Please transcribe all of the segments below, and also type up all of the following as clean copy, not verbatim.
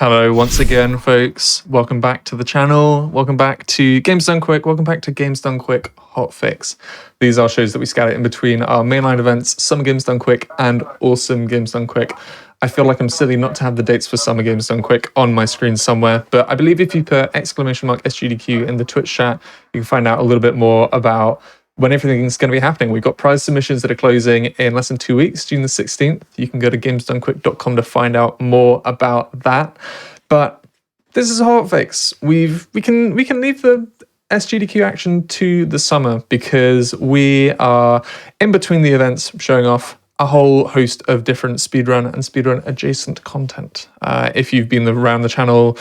Hello once again, folks. Welcome back to the channel. Welcome back to Games Done Quick. Welcome back to Games Done Quick Hotfix. These are shows that we scatter in between our mainline events, Summer Games Done Quick and Awesome Games Done Quick. I feel like I'm silly not to have the dates for Summer Games Done Quick on my screen somewhere, but I believe if you put !SGDQ in the Twitch chat, you can find out a little bit more about when everything's going to be happening. We've got prize submissions that are closing in less than 2 weeks, June the 16th. You can go to gamesdonequick.com to find out more about that. But this is a hotfix. We can leave the SGDQ action to the summer because we are in between the events showing off a whole host of different speedrun and speedrun adjacent content. If you've been around the channel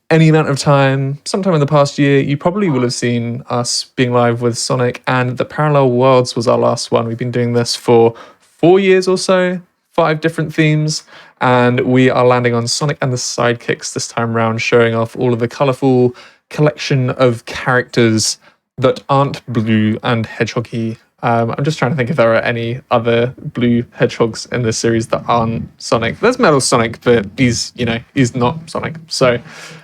any amount of time, sometime in the past year, you probably will have seen us being live with Sonic, and the Parallel Worlds was our last one. We've been doing this for 4 years or so, 5 different themes, and we are landing on Sonic and the Sidekicks this time around, showing off all of the colourful collection of characters that aren't blue and hedgehoggy. I'm just trying to think if there are any other blue hedgehogs in this series that aren't Sonic. There's Metal Sonic, but he's not Sonic. So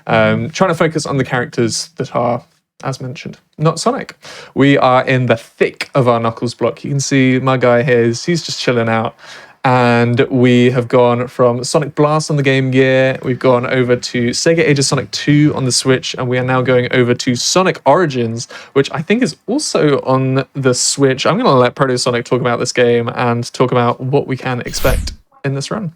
trying to focus on the characters that are, as mentioned, not Sonic. We are in the thick of our Knuckles block. You can see my guy here, he's just chilling out. And we have gone from Sonic Blast on the Game Gear, we've gone over to Sega Age of Sonic 2 on the Switch, and we are now going over to Sonic Origins, which I think is also on the Switch. I'm going to let Proto Sonic talk about this game and talk about what we can expect in this run.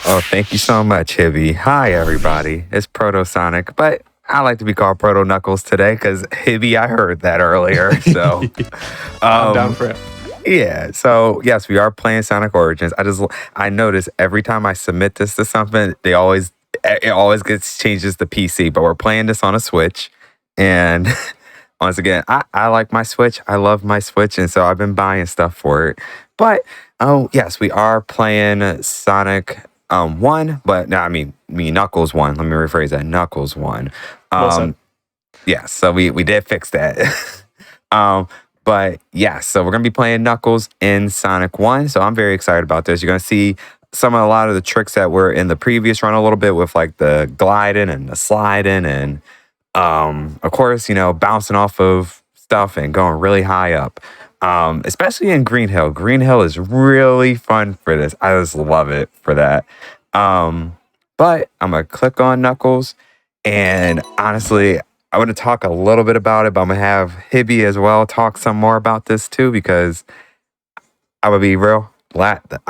Oh, thank you so much, Hibby. Hi, everybody. It's Proto Sonic, but I like to be called Proto Knuckles today because Hibby, I heard that earlier. So I'm down for it. Yeah, so yes, we are playing Sonic Origins. I notice every time I submit this to something, it always changes to PC, but we're playing this on a Switch. And once again, I like my Switch. I love my Switch, and so I've been buying stuff for it. But yes, we are playing Sonic 1, but no, I mean Knuckles 1. Let me rephrase that. Knuckles 1. Yeah, so we did fix that. But yeah, so we're going to be playing Knuckles in Sonic 1. So I'm very excited about this. You're going to see a lot of the tricks that were in the previous run a little bit with like the gliding and the sliding and of course, bouncing off of stuff and going really high up. Especially in Green Hill. Green Hill is really fun for this. I just love it for that. But I'm going to click on Knuckles, and honestly, I want to talk a little bit about it, but I'm going to have Hibby as well talk some more about this too, because I would be real.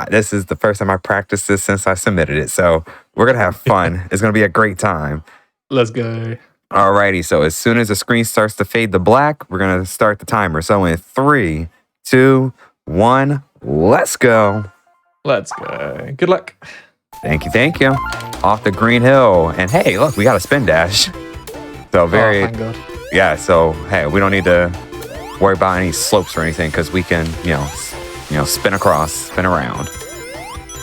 This is the first time I practiced this since I submitted it. So we're going to have fun. It's going to be a great time. Let's go. Alrighty. So as soon as the screen starts to fade to black, we're going to start the timer. So in 3, 2, 1, let's go. Let's go. Good luck. Thank you. Off the Green Hill. And hey, look, we got a spin dash. So thank God. Yeah, so hey, we don't need to worry about any slopes or anything because we can, spin across, spin around.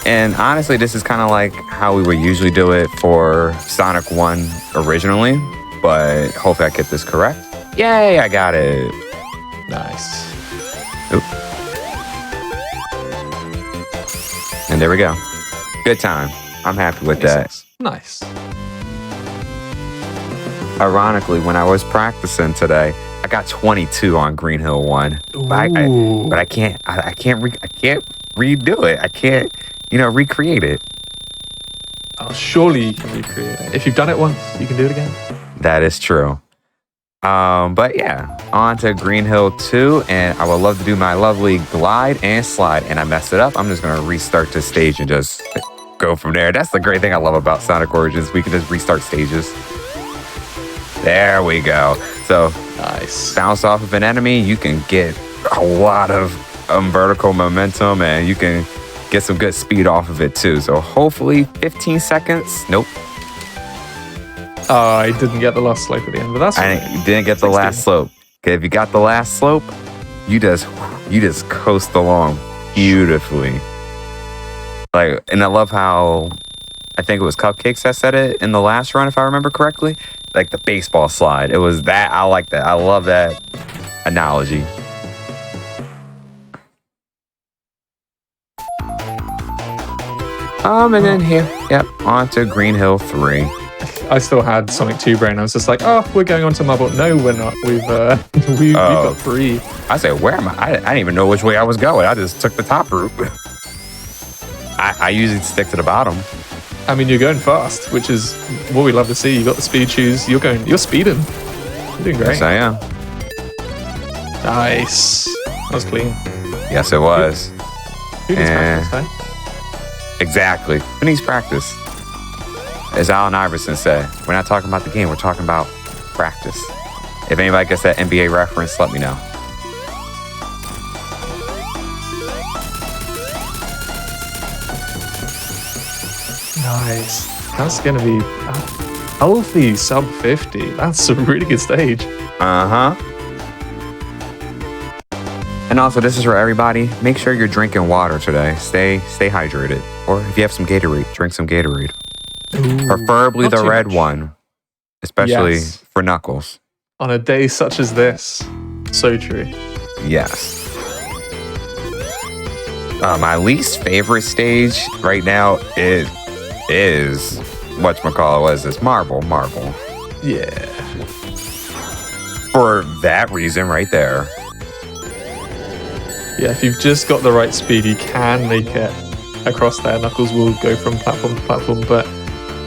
And honestly, this is kind of like how we would usually do it for Sonic 1 originally, but hopefully I get this correct. Yay, I got it. Nice. Oop. And there we go. Good time. I'm happy with that. Nice. Ironically, when I was practicing today, I got 22 on Green Hill 1. But I can't redo it. I can't, recreate it. Oh, surely you can recreate it. If you've done it once, you can do it again. That is true. But yeah, on to Green Hill 2, and I would love to do my lovely glide and slide, and I messed it up. I'm just gonna restart this stage and just go from there. That's the great thing I love about Sonic Origins. We can just restart stages. There we go. So nice. Bounce off of an enemy, you can get a lot of vertical momentum, and you can get some good speed off of it too. So hopefully 15 seconds. Nope. I didn't get the last slope at the end, but that's right. You didn't get the 16. last slope. Okay, if you got the last slope, you just coast along beautifully. And I love how, I think it was Cupcakes that said it in the last run, if I remember correctly. Like the baseball slide. It was that. I like that. I love that analogy. And then here, yep, on to Green Hill 3. I still had Sonic 2 brain. I was just like, oh, we're going on to Marble. No, we're not. We've got 3. I said, where am I? I didn't even know which way I was going. I just took the top route. I usually stick to the bottom. I mean, you're going fast, which is what we love to see. You got the speed shoes. You're speeding. You're doing great. Yes, I am. Nice. That was clean. Yes, it was. Who needs practice, huh? Exactly. Who needs practice? As Allen Iverson said, we're not talking about the game. We're talking about practice. If anybody gets that NBA reference, let me know. Nice. That's going to be healthy sub 50. That's a really good stage. Uh-huh. And also, this is for everybody. Make sure you're drinking water today. Stay hydrated. Or if you have some Gatorade, drink some Gatorade. Ooh, preferably the red much. one, especially for Knuckles. On a day such as this. So true. Yes. My least favorite stage right now is whatchamacallit was this? Marble. Yeah. For that reason right there. Yeah, if you've just got the right speed, you can make it across there. Knuckles will go from platform to platform, but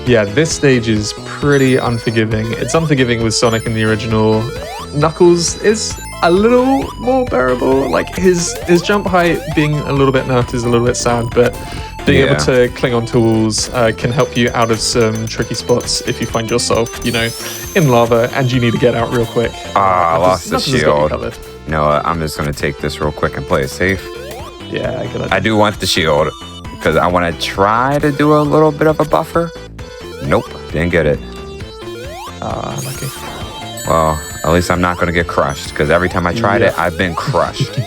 yeah, this stage is pretty unforgiving. It's unforgiving with Sonic in the original. Knuckles is a little more bearable. Like his jump height being a little bit nerfed is a little bit sad, but being able to cling on to walls can help you out of some tricky spots if you find yourself, in lava and you need to get out real quick. I lost the shield. You know what? I'm just going to take this real quick and play it safe. Yeah, good idea. I do want the shield because I want to try to do a little bit of a buffer. Nope, didn't get it. Lucky. Well, at least I'm not going to get crushed because every time I tried it, I've been crushed.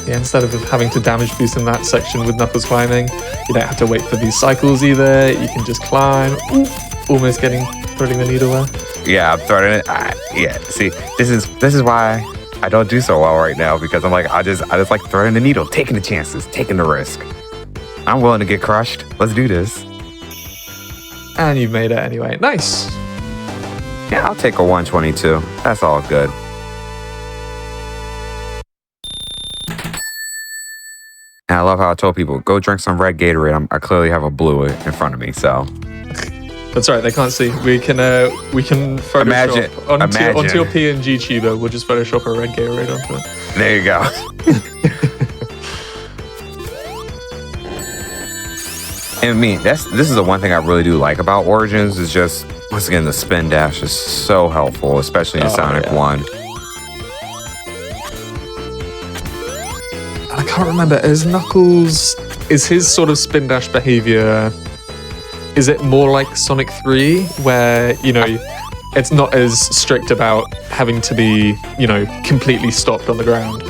Yeah, instead of having to damage boost in that section with Knuckles climbing, you don't have to wait for these cycles either. You can just climb. Ooh, almost threading the needle there. Yeah, I'm throwing it. Yeah, see, this is why I don't do so well right now because I'm like, I just like throwing the needle, taking the chances, taking the risk. I'm willing to get crushed. Let's do this. And you've made it anyway. Nice. Yeah, I'll take a 122. That's all good. And I love how I told people, go drink some red Gatorade. I clearly have a blue in front of me, so. That's right, they can't see. We can Photoshop onto your PNG tuber. We'll just Photoshop a red Gatorade onto it. There you go. And I mean, this is the one thing I really do like about Origins is just, once again, the spin dash is so helpful, especially in Sonic 1. I can't remember, is his sort of spin dash behavior, is it more like Sonic 3 where, it's not as strict about having to be, completely stopped on the ground?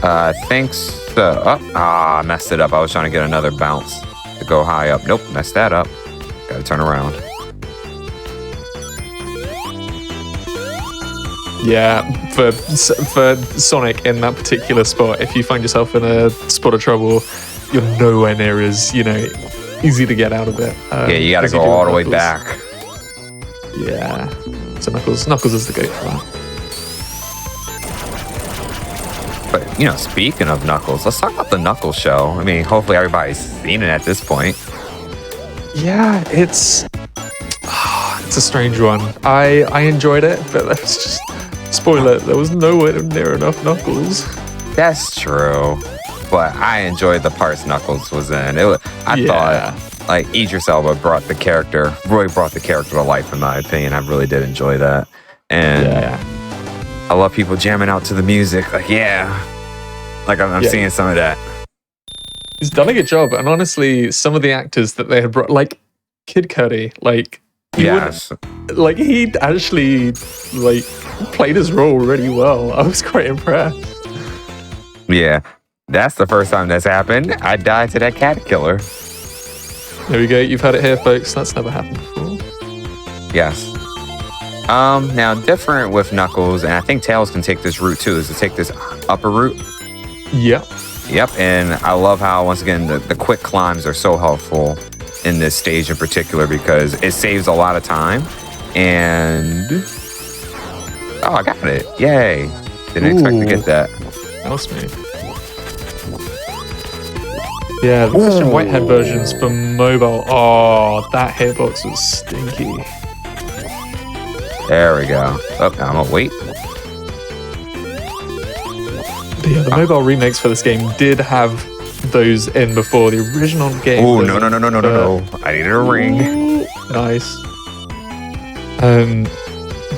I think so. I messed it up. I was trying to get another bounce to go high up. Nope, messed that up. Gotta turn around. Yeah, for Sonic in that particular spot, if you find yourself in a spot of trouble, you're nowhere near as, easy to get out of it. Yeah, you gotta go all the way back. Yeah, so Knuckles is the goat for that. But, speaking of Knuckles, let's talk about the Knuckles show. I mean, hopefully everybody's seen it at this point. Yeah, it's a strange one. I enjoyed it, but there was just, spoiler, there was nowhere near enough Knuckles. That's true. But I enjoyed the parts Knuckles was in. I thought, like, Idris Elba really brought the character to life, in my opinion. I really did enjoy that. And I love people jamming out to the music. Like, I'm seeing some of that. He's done a good job. And honestly, some of the actors that they had brought, like Kid Cudi, he actually, played his role really well. I was quite impressed. Yeah. That's the first time that's happened. I died to that cat killer. There we go. You've heard it here, folks. That's never happened before. Yes. Now, different with Knuckles, and I think Tails can take this route too, is to take this upper route. Yeah. Yep, and I love how, once again, the quick climbs are so helpful in this stage in particular because it saves a lot of time. And... oh, I got it. Yay. Didn't expect to get that. That was smooth. Yeah, the Christian Whitehead versions for mobile. Oh, that hitbox was stinky. There we go. Oh, I'm gonna wait. But yeah, the mobile remakes for this game did have those in before the original game. Oh, no. I needed a ring. Ooh, nice.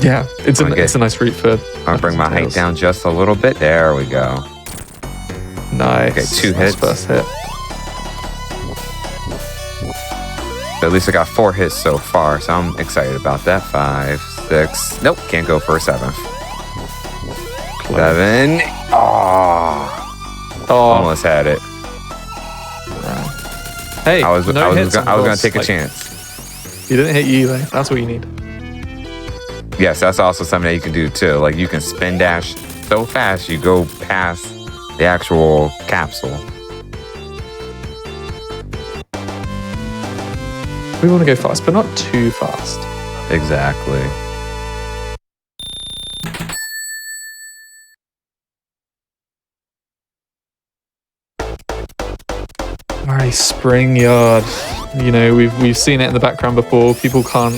Yeah, it's a nice route for... I'm gonna bring my height down just a little bit. There we go. Nice. Okay, 2 hits. First hit. At least I got 4 hits so far, so I'm excited about that. 5, 6. Nope, can't go for a 7th. 7. Oh, almost had it. Hey, I was gonna take a chance. You didn't hit you either. That's what you need. Yes, that's also something that you can do too. Like you can spin dash so fast you go past the actual capsule. We want to go fast, but not too fast. Exactly. Nice spring yard. You know, we've seen it in the background before. People can't,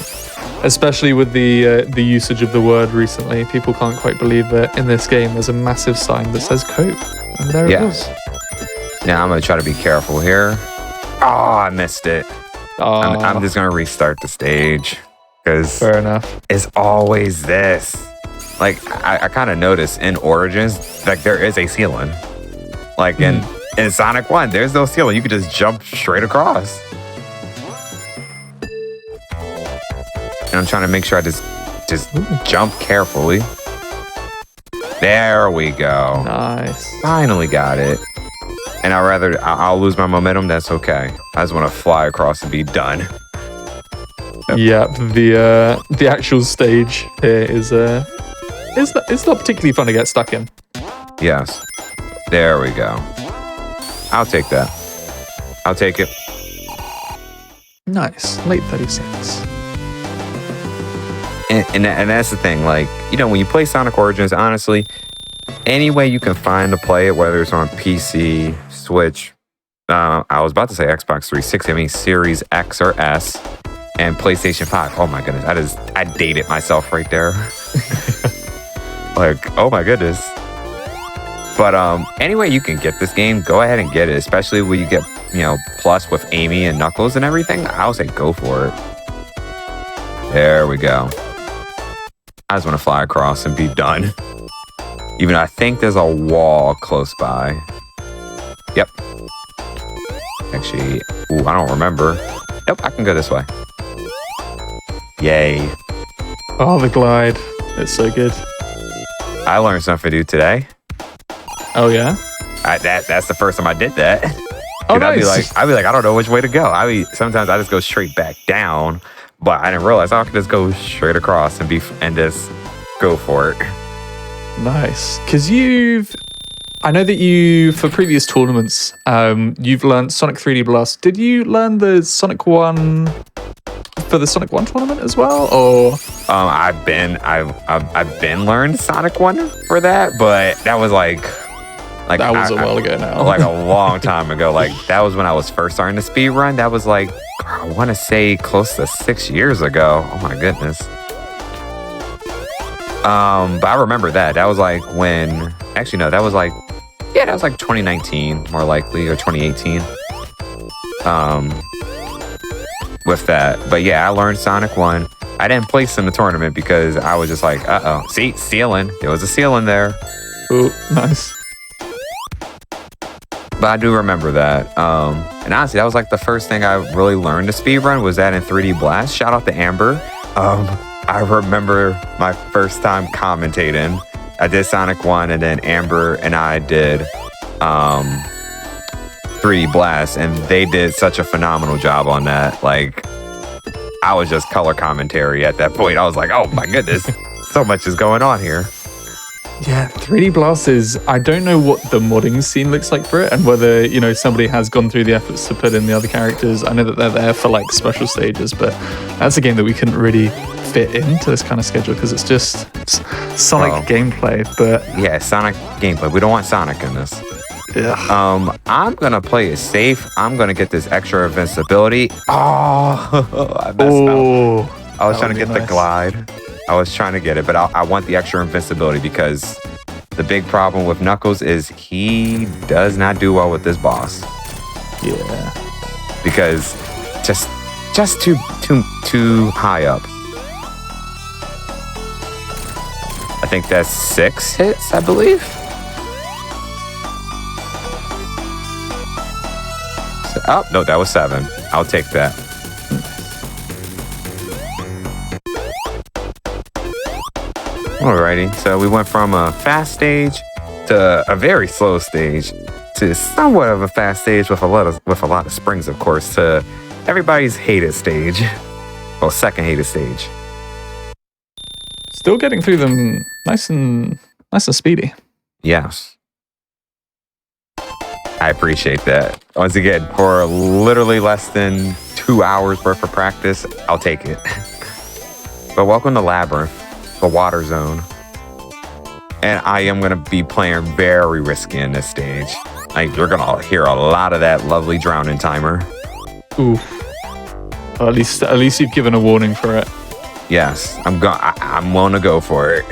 especially with the usage of the word recently, people can't quite believe that in this game there's a massive sign that says cope. And there it is. Now I'm gonna try to be careful here. Oh, I missed it. I'm just gonna restart the stage because fair enough. It's always this. Like I kind of noticed in Origins, like there is a ceiling. Like in Sonic 1, there's no ceiling. You can just jump straight across. And I'm trying to make sure I just jump carefully. There we go. Nice. Finally got it. And I'll lose my momentum. That's okay. I just want to fly across and be done. Yeah, the actual stage here is it's not particularly fun to get stuck in. Yes. There we go. I'll take that. I'll take it. Nice. Late 36. And that's the thing. Like, you know, when you play Sonic Origins, honestly, any way you can find to play it, whether it's on PC, Switch, I was about to say Xbox 360, I mean Series X or S, and PlayStation 5. Oh my goodness, I dated myself right there. Like, oh my goodness. But anyway, you can get this game, go ahead and get it, especially when you get, you know, Plus with Amy and Knuckles and everything. I'll say go for it. There we go. I just want to fly across and be done. Even though I think there's a wall close by. Yep. Actually, I don't remember. Nope, I can go this way. Yay. Oh, the glide. It's so good. I learned something new today. Oh, yeah? That's the first time I did that. Oh, nice. I'd be like, I don't know which way to go. Sometimes I just go straight back down, but I didn't realize I could just go straight across and just go for it. Nice. Because I know that for previous tournaments, you've learned Sonic 3D Blast. Did you learn the Sonic 1 for the Sonic 1 tournament as well, or? I've been learned Sonic 1 for that, but that was like that was a while ago now. Like a long time ago. Like that was when I was first starting to speedrun. That was like, I want to say close to 6 years ago. Oh my goodness. But I remember that. That was like when, actually no, that was like 2019 more likely, or 2018. With that. But yeah, I learned Sonic 1. I didn't place in the tournament because I was just like, see, ceiling. There was a ceiling there. Ooh, nice. But I do remember that. And honestly, that was like the first thing I really learned to speedrun was that in 3D Blast. Shout out to Amber. I remember my first time commentating. I did Sonic 1 and then Amber and I did 3D Blast, and they did such a phenomenal job on that. Like, I was just color commentary at that point. I was like, oh my goodness, so much is going on here. Yeah, 3D Blast is, I don't know what the modding scene looks like for it and whether, you know, somebody has gone through the efforts to put in the other characters. I know that they're there for like special stages, but that's a game that we couldn't really fit into this kind of schedule because it's just Sonic gameplay, but... Yeah, Sonic gameplay. We don't want Sonic in this. Yeah. I'm going to play it safe. I'm going to get this extra invincibility. Oh, I messed up. I was trying to get the glide. I was trying to get it, but I want the extra invincibility because the big problem with Knuckles is he does not do well with this boss. Yeah. Because just too high up. I think that's 6 hits, I believe. Oh, no, that was 7. I'll take that. Alrighty, so we went from a fast stage to a very slow stage to somewhat of a fast stage with a lot of springs, of course, to everybody's hated stage. Well, second hated stage. Still getting through them nice and speedy. Yes. I appreciate that. Once again, for literally less than 2 hours worth of practice, I'll take it. But welcome to Labyrinth, the water zone. And I am going to be playing very risky in this stage. Like, you're going to hear a lot of that lovely drowning timer. Ooh. Well, at least you've given a warning for it. Yes, I'm willing to go for it.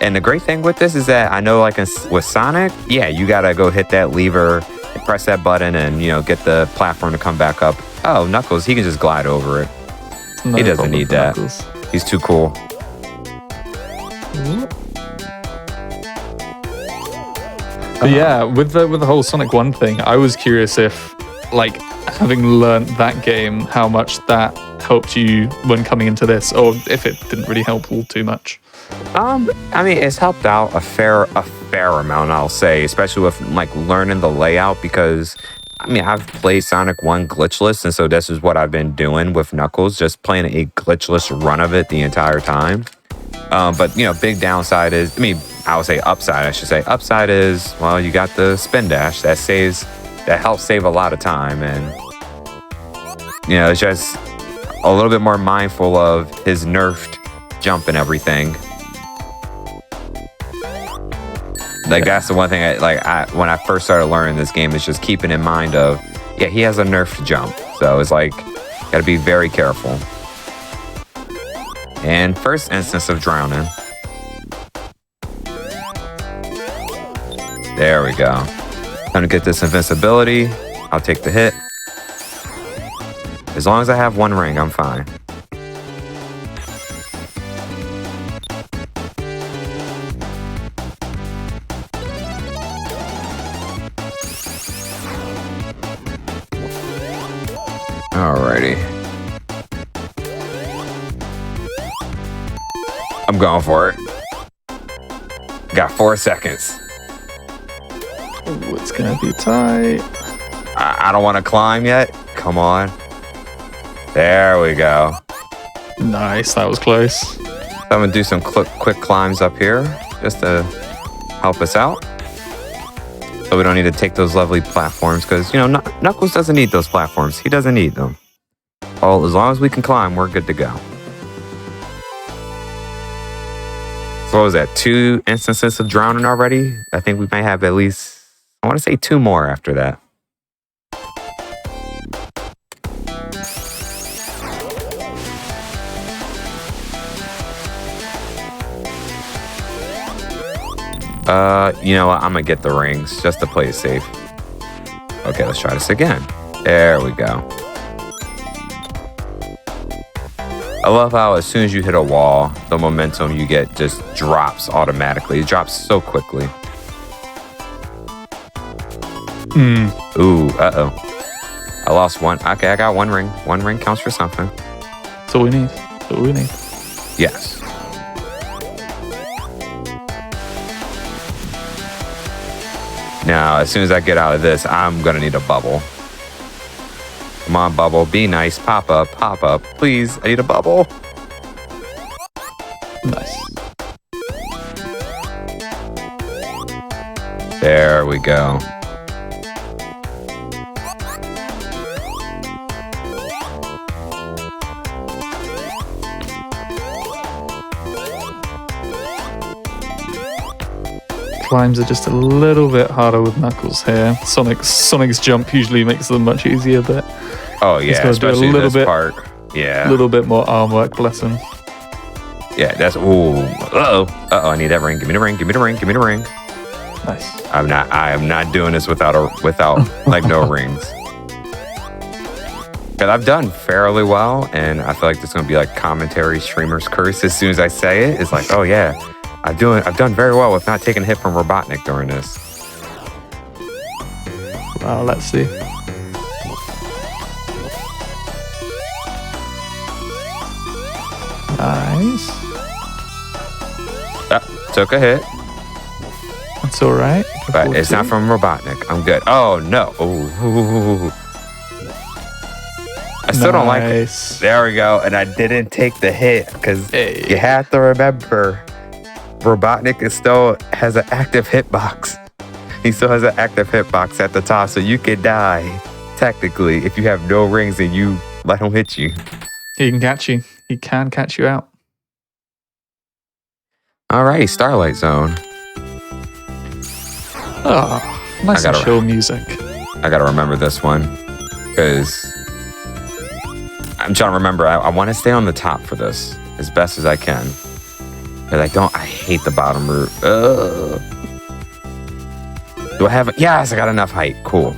And the great thing with this is that I know, like with Sonic, yeah, you gotta go hit that lever, press that button, and get the platform to come back up. Oh, Knuckles, he can just glide over it. No he doesn't need that. Knuckles. He's too cool. But yeah, with the whole Sonic 1 thing, I was curious if, like, having learned that game, how much that helped you when coming into this, or if it didn't really help all too much. I mean, it's helped out a fair amount, I'll say, especially with like learning the layout, because I mean, I've played Sonic 1 glitchless, and so this is what I've been doing with Knuckles, just playing a glitchless run of it the entire time. But big downside is, I would say upside, I should say. Upside is, well, you got the spin dash that helps save a lot of time, and it's just a little bit more mindful of his nerfed jump and everything. Like, that's the one thing when I first started learning this game, is just keeping in mind of, yeah, he has a nerfed jump. So it's like, gotta be very careful. And first instance of drowning. There we go. Time to get this invincibility. I'll take the hit. As long as I have 1 ring, I'm fine. Alrighty. I'm going for it. Got 4 seconds. Ooh, it's gonna be tight. I don't want to climb yet. Come on. There we go. Nice, that was close. I'm gonna do some quick climbs up here just to help us out. So we don't need to take those lovely platforms, because, Knuckles doesn't need those platforms. He doesn't need them. Oh, as long as we can climb, we're good to go. So what was that? 2 instances of drowning already? I think we might have at least, I want to say 2 more after that. You know what? I'm gonna get the rings just to play it safe. Okay, let's try this again. There we go. I love how as soon as you hit a wall, the momentum you get just drops automatically. It drops so quickly. Ooh, uh-oh. I lost 1. Okay, I got 1 ring. 1 ring counts for something. That's all we need. That's all we need. Yes. Now, as soon as I get out of this, I'm gonna need a bubble. Come on, bubble. Be nice. Pop up. Pop up. Please, I need a bubble. Nice. There we go. Climbs are just a little bit harder with Knuckles here. Sonic's jump usually makes them much easier, but Oh he's yeah, got to do a especially little this bit, part. Yeah. little bit more arm work, bless him. Yeah, that's ooh. I need that ring. Give me the ring. Give me the ring. Give me the ring. Nice. I am not doing this without like no rings. Cause I've done fairly well, and I feel like there's gonna be like commentary streamers curse as soon as I say it. It's like, oh yeah, I've done very well with not taking a hit from Robotnik during this. Well, let's see. Nice. Took a hit, That's all right. but it's not from Robotnik. I'm good. Oh no. Ooh. I still don't like it. There we go. And I didn't take the hit because you have to remember Robotnik still has an active hitbox. He still has an active hitbox at the top, so you can die technically if you have no rings and you let him hit you. He can catch you. He can catch you out. Alrighty, Starlight Zone. Oh, nice and chill music. I gotta remember this one because I'm trying to remember. I want to stay on the top for this as best as I can. Because I hate the bottom route. Do I have, yes, I got enough height. Cool.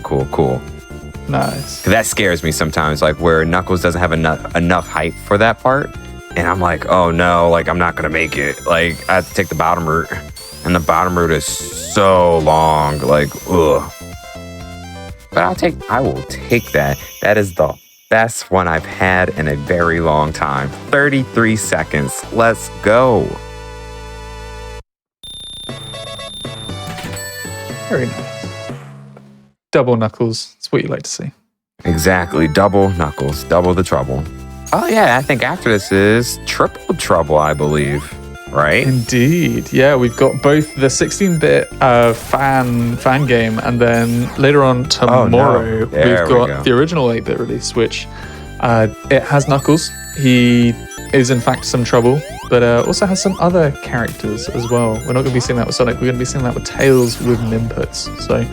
Nice. That scares me sometimes, like where Knuckles doesn't have enough height for that part. And I'm like, oh no, like I'm not going to make it. Like I have to take the bottom route. And the bottom route is so long, like, ugh. But I will take that. That is the best one I've had in a very long time. 33 seconds. Let's go. Very nice. Double Knuckles. That's what you like to see. Exactly. Double Knuckles. Double the trouble. Oh yeah, I think after this is triple trouble, I believe. Right? Indeed. Yeah, we've got both the 16-bit fan game, and then later on tomorrow we've got the original 8-bit release, which it has Knuckles. He is in fact some trouble, but also has some other characters as well. We're not going to be seeing that with Sonic. We're going to be seeing that with Tails with Nimbus. So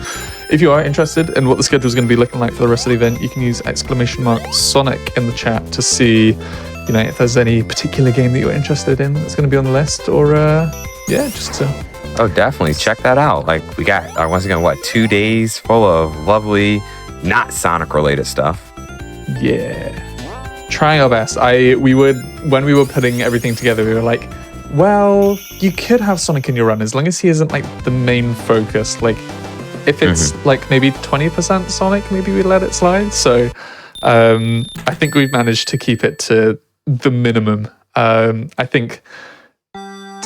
if you are interested in what the schedule is going to be looking like for the rest of the event, you can use !Sonic in the chat to see, you know, if there's any particular game that you're interested in that's going to be on the list, or just to... Oh, definitely check that out. Like we got once again 2 days full of lovely, not Sonic related stuff. Yeah, trying our best. When we were putting everything together, we were like, well, you could have Sonic in your run as long as he isn't like the main focus. Like if it's like maybe 20% Sonic, maybe we let it slide. So I think we've managed to keep it to the minimum. I think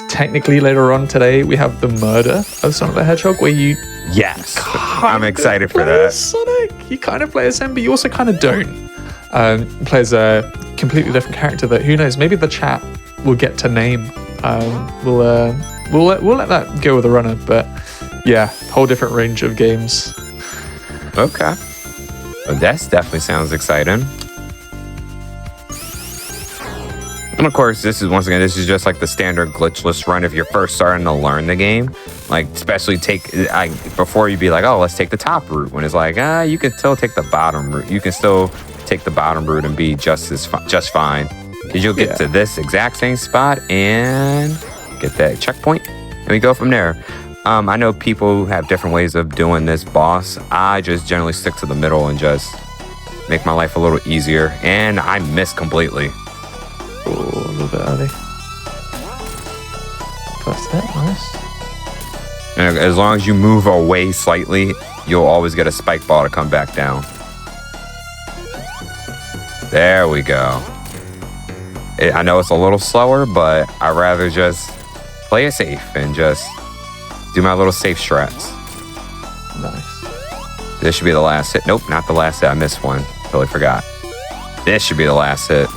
technically later on today we have the murder of Sonic the Hedgehog, where you I'm excited for that. Sonic, you kind of play as him, but you also kind of don't. Play as a completely different character that, who knows, maybe the chat will get to name. We'll let that go with a runner, but yeah, whole different range of games. Okay, well, that definitely sounds exciting. And of course, this is just like the standard glitchless run if you're first starting to learn the game. Like, especially before you be like, oh, let's take the top route. When it's like, you can still take the bottom route. You can still take the bottom route and be just fine. Because you'll get to this exact same spot and get that checkpoint, and we go from there. I know people have different ways of doing this boss. I just generally stick to the middle and just make my life a little easier. And I miss completely. Oh, a little bit early. First hit, nice. And as long as you move away slightly, you'll always get a spike ball to come back down. There we go. I know it's a little slower, but I'd rather just play it safe and just do my little safe strats. Nice. This should be the last hit. Nope, not the last hit. I missed one. Totally forgot. This should be the last hit.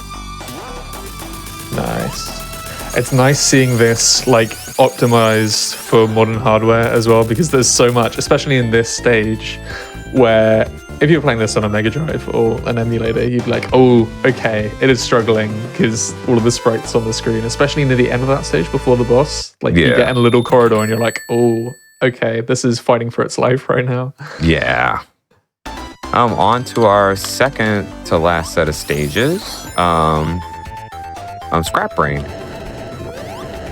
Nice. It's nice seeing this, like, optimized for modern hardware as well, because there's so much, especially in this stage, where if you're playing this on a Mega Drive or an emulator, you'd be like, oh, okay, it is struggling because all of the sprites on the screen, especially near the end of that stage before the boss, like you get in a little corridor and you're like, oh, okay, this is fighting for its life right now. Yeah. On to our second to last set of stages. Scrap Brain.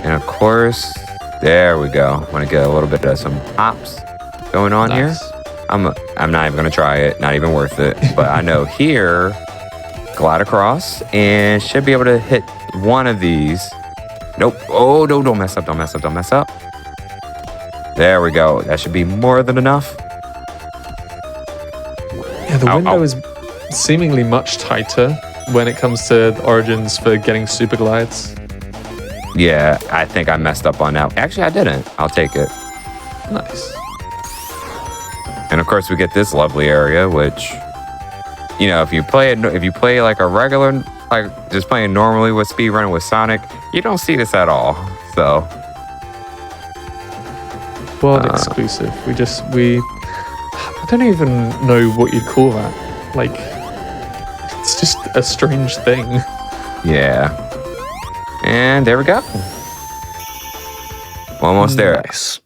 And of course, there we go. Want to get a little bit of some hops going on here. I'm not even gonna try it. Not even worth it. But I know here, glide across and should be able to hit one of these. Nope. Oh no! Don't mess up! Don't mess up! Don't mess up! There we go. That should be more than enough. Yeah, the window is seemingly much tighter when it comes to the origins for getting super glides. Yeah, I think I messed up on that. Actually, I didn't. I'll take it. Nice. And of course, we get this lovely area, which, you know, if you play like a regular, like just playing normally with Speedrun with Sonic, you don't see this at all. So, world exclusive. I don't even know what you'd call that. Like, it's just a strange thing. Yeah. And there we go. Almost there. Nice.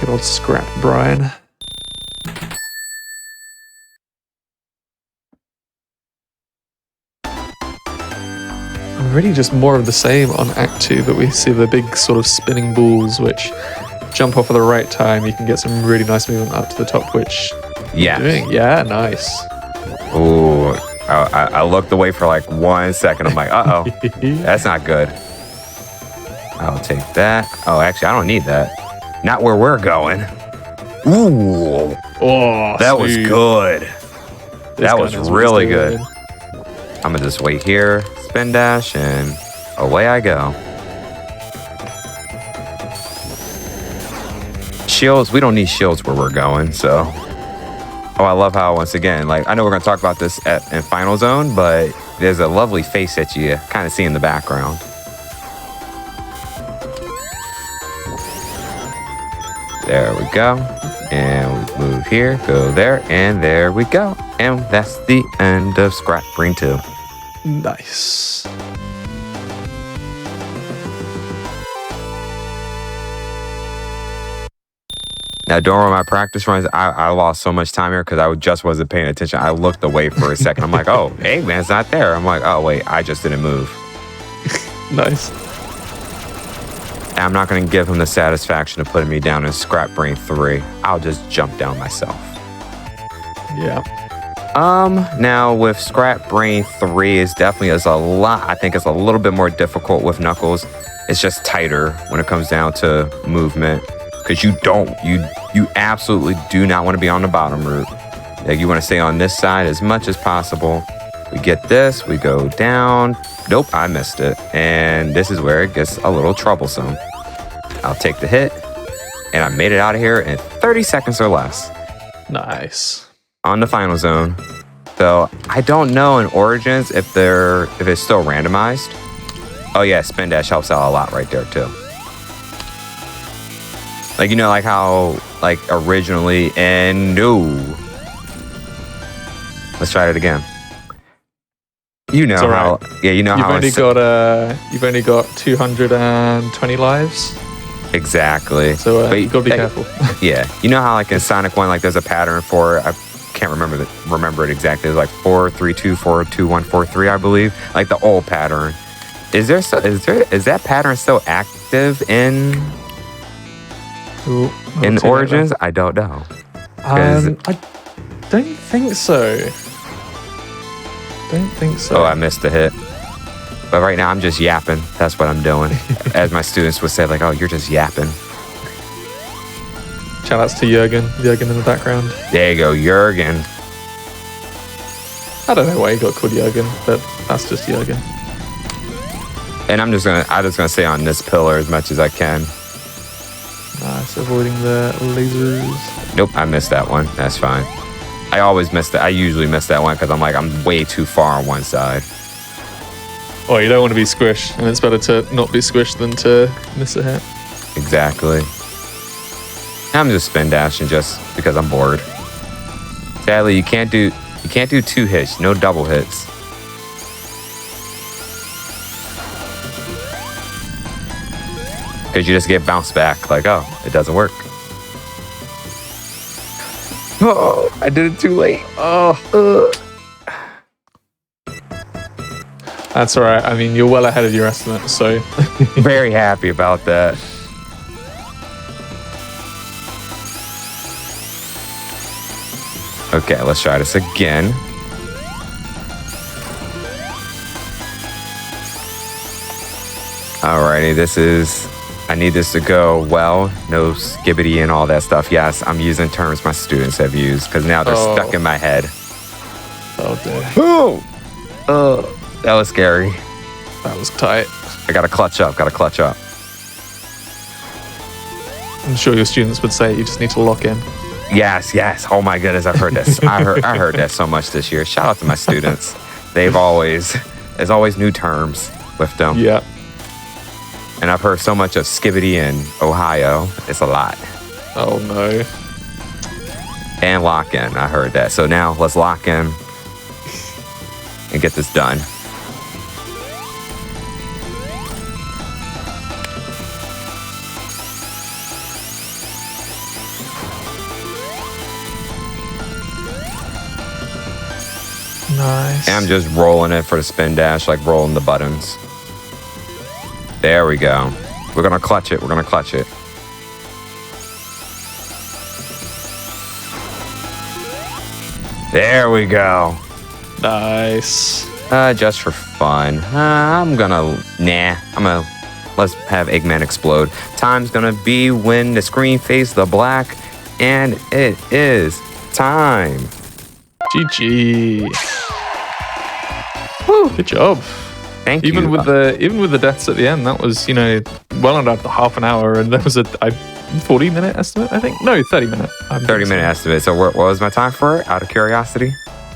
Good old Scrap Brian. Really just more of the same on Act 2, but we see the big sort of spinning balls which jump off at the right time. You can get some really nice movement up to the top, which yeah, nice. Ooh, I looked away for like 1 second. I'm like, uh-oh, that's not good. I'll take that. Oh, actually, I don't need that. Not where we're going. Ooh. Oh, that was good. That was really good. I'm gonna just wait here, spin dash, and away I go. Shields, we don't need shields where we're going, so. Oh, I love how, once again, like, I know we're gonna talk about this in Final Zone, but there's a lovely face that you kind of see in the background. There we go. And we move here, go there, and there we go. And that's the end of Scrap Brain 2. Nice. Now, during my practice runs, I lost so much time here because I just wasn't paying attention. I looked away for a second. I'm like, oh, Eggman's not there. I'm like, oh, wait, I just didn't move. Nice. And I'm not going to give him the satisfaction of putting me down in Scrap Brain 3. I'll just jump down myself. Yeah. Now with Scrap Brain 3 is definitely I think it's a little bit more difficult with Knuckles. It's just tighter when it comes down to movement. Because you absolutely do not want to be on the bottom route. Like, you want to stay on this side as much as possible. We get this, we go down. Nope, I missed it. And this is where it gets a little troublesome. I'll take the hit, and I made it out of here in 30 seconds or less. Nice. On the Final Zone. So I don't know in Origins if it's still randomized. Oh yeah, spin dash helps out a lot right there too. Like, you know, like how, like, originally, and no. Let's try it again. You know how, right. Yeah, you know how. You've only got 220 lives. Exactly. So you've got to be careful. Yeah, you know how, like, in Sonic 1, like, there's a pattern for, I can't remember it exactly. It's like 4, 3, 2, 4, 2, 1, 4, 3, I believe. Like the old pattern. Is that pattern still active in Origins? I don't know. I don't think so. Oh, I missed the hit. But right now I'm just yapping. That's what I'm doing. As my students would say, like, oh, you're just yapping. Shout outs to Jurgen in the background. There you go, Jurgen. I don't know why he got called Jurgen, but that's just Jurgen. And I'm just gonna stay on this pillar as much as I can. Nice, avoiding the lasers. Nope, I missed that one. That's fine. I usually miss that one because I'm way too far on one side. Well, you don't want to be squished, and it's better to not be squished than to miss a hit. Exactly. I'm just spin dashing just because I'm bored. Sadly, you can't do 2 hits, no double hits. Because you just get bounced back, like, oh, it doesn't work. Oh, I did it too late. Oh, That's all right. I mean, you're well ahead of your estimate, so. very happy about that. Okay, let's try this again. Alrighty, I need this to go well. No skibbity and all that stuff. Yes, I'm using terms my students have used because now they're stuck in my head. Oh, dear. Oh, that was scary. That was tight. I gotta clutch up. I'm sure your students would say you just need to lock in. Yes. Oh my goodness, I've heard this. I heard that so much this year. Shout out to my students. There's always new terms with them. Yeah. And I've heard so much of skibbity in Ohio. It's a lot. Oh no. And lock in. I heard that. So now let's lock in and get this done. Nice. And I'm just rolling it for the spin dash, like rolling the buttons. There we go. We're gonna clutch it. There we go. Nice. Just for fun. Let's have Eggman explode. Time's gonna be when the screen faces the black, and it is time. GG. Woo, good job. Thank even you. with the deaths at the end, that was, well under half an hour, and there was a 40-minute estimate, I think. No, 30-minute. 30-minute estimate. So what was my time for it, out of curiosity?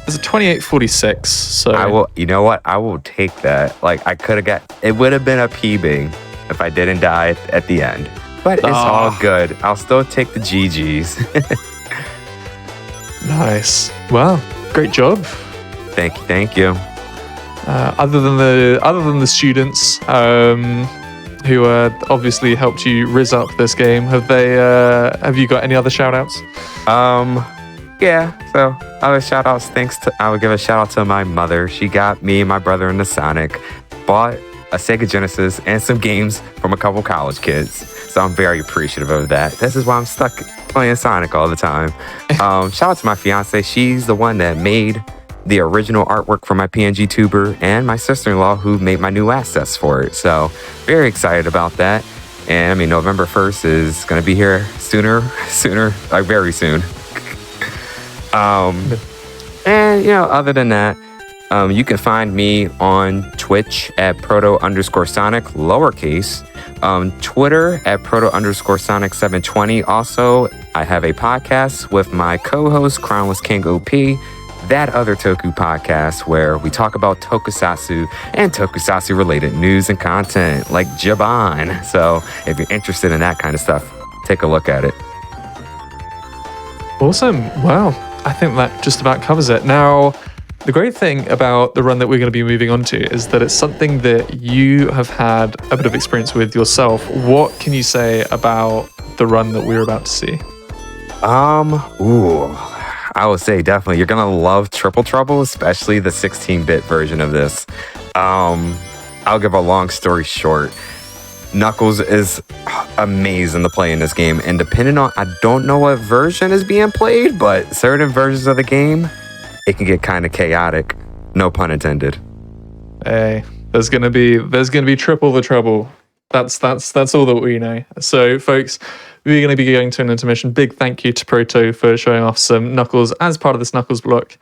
It's a 28:46. So I will. You know what? I will take that. Like I could have got. It would have been a PB if I didn't die at the end. But it's all good. I'll still take the GGs. Nice. Wow. Great job. Thank you. Other than the students who obviously helped you rizz up this game, have you got any other shout outs? Yeah, so other shout outs, I would give a shout out to my mother. She got me and my brother into Sonic, bought a Sega Genesis and some games from a couple college kids. So I'm very appreciative of that. This is why I'm stuck playing Sonic all the time. Shout out to my fiance. She's the one that made the original artwork for my PNG tuber, and my sister-in-law who made my new assets for it. So very excited about that. And I mean, November 1st is going to be here sooner, like very soon. And other than that, you can find me on Twitch at proto_sonic, lowercase, Twitter at proto_sonic720. Also, I have a podcast with my co-host, Crownless King OP, that other Toku podcast where we talk about tokusatsu and tokusatsu related news and content like Jaban. So if you're interested in that kind of stuff, take a look at it. Awesome. Wow. I think that just about covers it. Now, the great thing about the run that we're going to be moving on to is that it's something that you have had a bit of experience with yourself. What can you say about the run that we're about to see? I would say definitely you're gonna love Triple Trouble, especially the 16-bit version of this. I'll give a long story short. Knuckles is amazing to play in this game, and depending on, I don't know what version is being played, but certain versions of the game, it can get kind of chaotic. No pun intended. Hey, there's gonna be triple the trouble. That's all that we know. So, folks, we're going to be going to an intermission. Big thank you to Proto for showing off some Knuckles as part of this Knuckles block.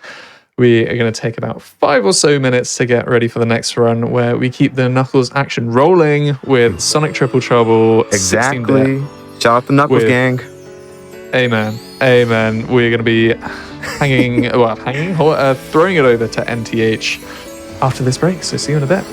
We are going to take about 5 or so minutes to get ready for the next run, where we keep the Knuckles action rolling with Sonic Triple Trouble. Exactly. Shout out the Knuckles gang. Amen. We're going to be throwing it over to NTH after this break. So see you in a bit.